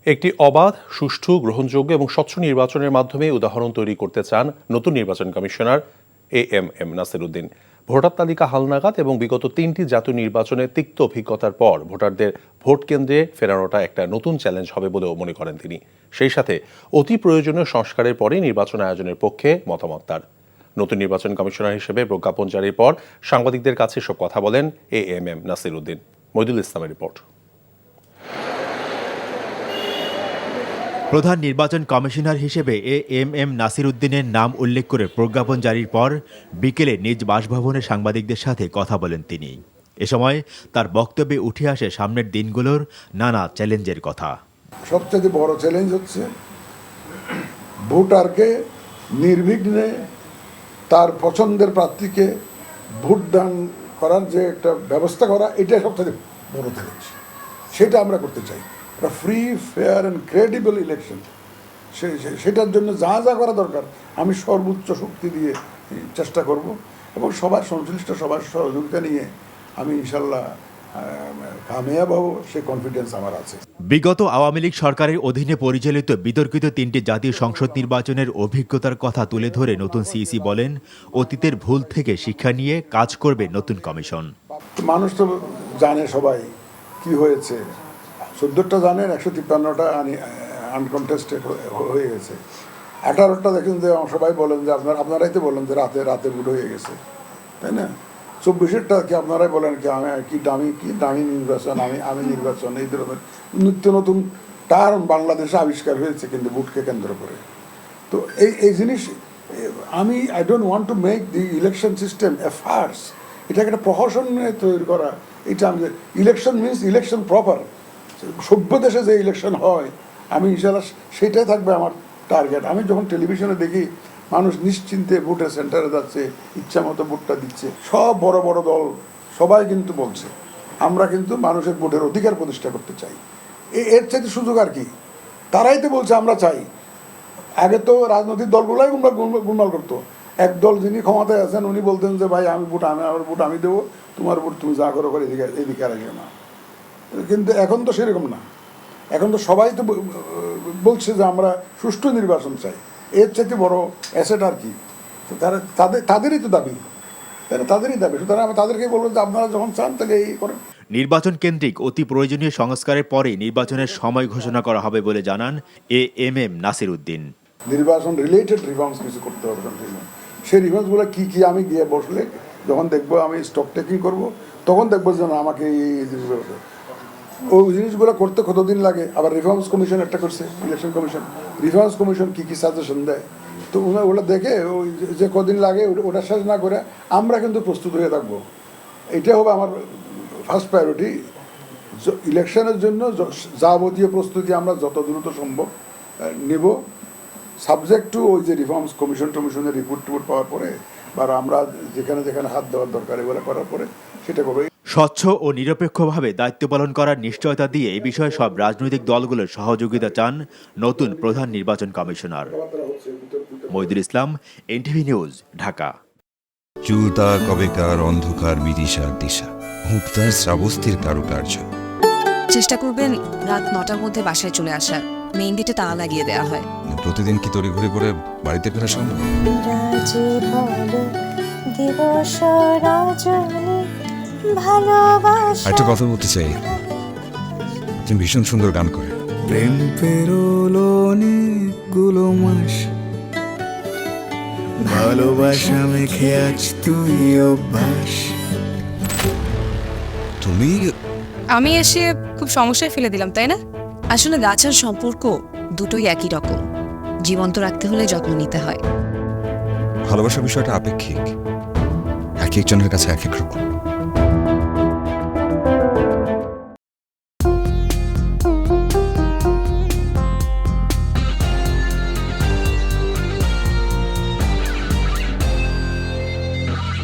একটি অবাধ, সুষ্ঠু, গ্রহণযোগ্য এবং স্বচ্ছ নির্বাচনের মাধ্যমে উদাহরণ তৈরি করতে চান নতুন নির্বাচন commissioner AMM Nasir Uddin. Voter তালিকা হালনাগাদ এবং বিগত 3টি জাতীয় নির্বাচনে তিক্ত অভিজ্ঞতার পর ভোটারদের ভোট কেন্দ্রে ফেরানোটা একটা নতুন চ্যালেঞ্জ হবে বলেও মনে করেন তিনি। সেই সাথে অতি প্রয়োজনীয় সংস্কারের পরে নির্বাচন আয়োজনের পক্ষে মতামত তার। নতুন নির্বাচন কমিশনার হিসেবে প্রজ্ঞাপন জারির পর সাংবাদিকদের কাছে সব কথা বলেন এএমএম নাসির উদ্দিন। মইদুল ইসলামের রিপোর্ট। প্রধান নির্বাচন কমিশনার হিসেবে এএমএম নাসির উদ্দিনের নাম উল্লেখ করে প্রজ্ঞাপন জারির পর বিকেলে নিজ বাসভবনে সাংবাদিকদের সাথে কথা বলেন তিনি। এ সময় তার বক্তব্যে উঠে আসে সামনের দিনগুলোর নানা চ্যালেঞ্জের কথা। সবচেয়ে বড় চ্যালেঞ্জ হচ্ছে ভোটারকে নির্বিঘ্নে তার পছন্দের প্রার্থীকে ভোটদান করার যে একটা ব্যবস্থা করা, এটাই সবচেয়ে বড় চ্যালেঞ্জ। সেটা আমরা করতে চাই, একটা free, fair and credible election. সেটার জন্য যা যা করা দরকার আমি সর্বোচ্চ শক্তি দিয়ে চেষ্টা করব এবং সবার সংশ্লিষ্ট সবার সহযোগিতা নিয়ে আমি ইনশাল্লাহ কামিয়াব হব, সে কনফিডেন্স আমার আছে। বিগত আওয়ামী লীগ সরকারের অধীনে পরিচালিত বিতর্কিত 3টি জাতীয় সংসদ নির্বাচনের অভিজ্ঞতার কথা তুলে ধরে নতুন সিইসি বলেন, অতীতের ভুল থেকে শিক্ষা নিয়ে কাজ করবে নতুন কমিশন। মানুষ তো জানে সবাই কি হয়েছে, 14টা জানেন, 153টা আনকনটেস্টেড হয়ে গেছে। 18টা দেখেন যে সবাই বলেন যে আপনারাই তো বলেন যে রাতে ভোট হয়ে গেছে, তাই না? 24টা কি আপনারাই বলেন কি দামি নির্বাচন, আমি নির্বাচন, এই ধরনের নিত্য নতুন টার্ম বাংলাদেশে আবিষ্কার হয়েছে কিন্তু ভোটকে কেন্দ্র করে। তো এই জিনিস I don't want to make the election system a farce. এটাকে একটা প্রহসন তৈরি করা, এটা আমি ইলেকশন মিনস ইলেকশন প্রপার, সভ্য দেশে যে ইলেকশন হয় আমি ইনশাল্লাহ সেটাই থাকবে আমার টার্গেট। আমি যখন টেলিভিশনে দেখি মানুষ নিশ্চিন্তে ভোটের সেন্টারে যাচ্ছে, ইচ্ছা মতো ভোটটা দিচ্ছে, সব বড় বড় দল সবাই কিন্তু বলছে আমরা কিন্তু মানুষের ভোটের অধিকার প্রতিষ্ঠা করতে চাই। এর চাইতে সুযোগ আর কি? তারাই তো বলছে আমরা চাই। আগে তো রাজনৈতিক দলগুলাই গুণমাল করতো। এক দল যিনি ক্ষমতায় আছেন উনি বলতেন যে ভাই আমার ভোট আমি দেবো, তোমার ভোট তুমি যা করো করে এদিকে আর না। কিন্তু এখন তো সেরকম না, এখন তো সবাই তো বলছে যে আমরা সুষ্ঠু নির্বাচন চাই। এর চাইতে বড় অ্যাসেট আর কি? তাদেরই তো দাবি, তাদেরই দাবি। সুতরাং আমি তাদেরকে বলবো যে আপনারা যখন চান তাহলে এই করেন। নির্বাচন কেন্দ্রিক অতি প্রয়োজনীয় সংস্কারের পরে নির্বাচনের সময় ঘোষণা করা হবে বলে জানান এএমএম নাসির উদ্দিন। নির্বাচন রিলেটেড রিফর্মস কিছু করতে হবে, সেই রিফর্মসগুলো কি কি আমি গিয়ে বসলে যখন দেখবো, আমি স্টক টেকিং করবো, তখন দেখবো যে না আমাকে এই জিনিসগুলো, ওই জিনিসগুলো করতে কতদিন লাগে। আবার রিফর্মস কমিশন একটা করছে, ইলেকশন কমিশন, রিফর্মস কমিশন কি কি সাজেশন দেয়, তো ওগুলো দেখে ওই যে কদিন লাগে ওটা শেষ না করে আমরা কিন্তু প্রস্তুত হয়ে থাকবো। এটা হবে আমার ফার্স্ট প্রায়োরিটি। ইলেকশনের জন্য যাবতীয় প্রস্তুতি আমরা যত দ্রুত সম্ভব নেব, সাবজেক্ট টু ওই যে রিফর্মস কমিশনের রিপোর্ট পাওয়ার পরে, বা আমরা যেখানে যেখানে হাত দেওয়ার দরকার এগুলো করার পরে সেটা করবো। স্বচ্ছ ও নিরপেক্ষভাবে দায়িত্ব পালন করার নিশ্চয়তা দিয়ে এই বিষয়ে সব রাজনৈতিক দলগুলোর সহযোগিতা চান নতুন প্রধান নির্বাচন কমিশনার। মইদুল ইসলাম, এনটিভি নিউজ, ঢাকা। চুলতা কবেকার অন্ধকার বিদিশার দিশা, মুক্তার শ্রাবস্তির কারুকার্য। চেষ্টা করবেন রাত 9টার মধ্যে বাসায় চলে আসার। মেইন গেটে তালা লাগিয়ে দেওয়া হয়। প্রতিদিন কি তড়িঘড়ি করে বাড়িতে ফেরা সম্ভব? একটা কথা বলতে চাই, তুমি ভীষণ সুন্দর গান করে। প্রেম পেরোলো অনেকগুলো মাস, ভালোবাসা মেখে আজ তুই অভ্যাস। তুমি আমি এসে খুব সমস্যায় ফেলে দিলাম, তাই না? আসলে গাছ আর সম্পর্ক দুটোই একই রকম, জীবন্ত রাখতে হলে যত্ন নিতে হয়। ভালোবাসার বিষয়টা আপেক্ষিক, এক একজনের কাছে এক এক রকম।